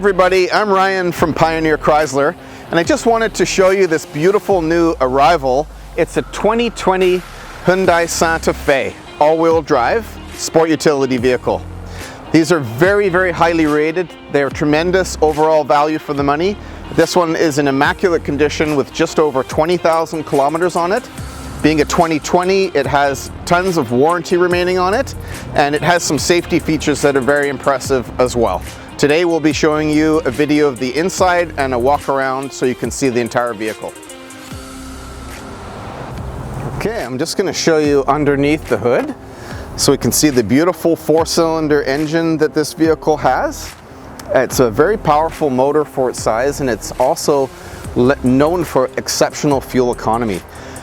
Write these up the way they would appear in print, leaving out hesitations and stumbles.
everybody, I'm Ryan from Pioneer Chrysler, and I just wanted to show you this beautiful new arrival. It's a 2020 Hyundai Santa Fe all-wheel drive sport utility vehicle. These are very, very highly rated. They're tremendous overall value for the money. This one is in immaculate condition with just over 20,000 kilometers on it. Being a 2020, it has tons of warranty remaining on it, and it has some safety features that are very impressive as well. Today we'll be showing you a video of the inside and a walk around so you can see the entire vehicle. Okay, I'm just going to show you underneath the hood so we can see the beautiful 4-cylinder engine that this vehicle has. It's a very powerful motor for its size, and it's also known for exceptional fuel economy.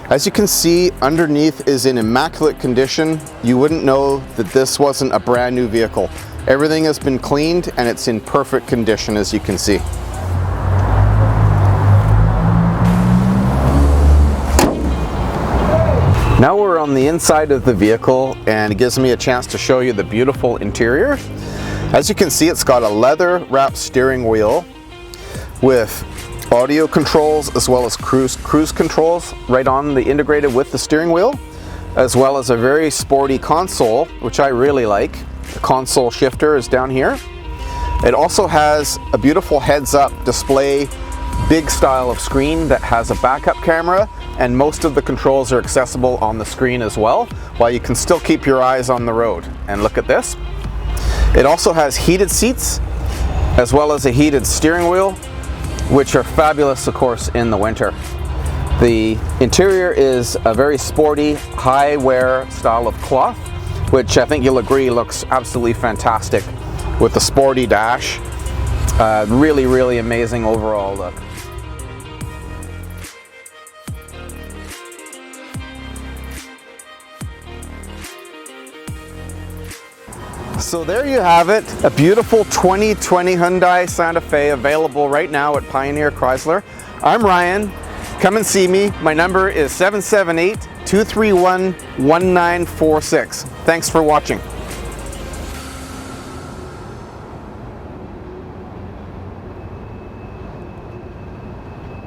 As you can see, underneath is in immaculate condition. You wouldn't know that this wasn't a brand new vehicle. Everything has been cleaned and it's in perfect condition, as you can see. Now we're on the inside of the vehicle, and it gives me a chance to show you the beautiful interior. As you can see, it's got a leather wrapped steering wheel with audio controls as well as cruise controls right on the integrated with the steering wheel, as well as a very sporty console, which I really like. The console shifter is down here. It also has a beautiful heads-up display, big style of screen that has a backup camera, and most of the controls are accessible on the screen as well, while you can still keep your eyes on the road. And look at this. It also has heated seats as well as a heated steering wheel, which are fabulous, of course, in the winter. The interior is a very sporty, high wear style of cloth, which I think you'll agree looks absolutely fantastic with the sporty dash. Really, really amazing overall look. So there you have it, a beautiful 2020 Hyundai Santa Fe available right now at Pioneer Chrysler. I'm Ryan. Come and see me. My number is 778-231-1946. Thanks for watching.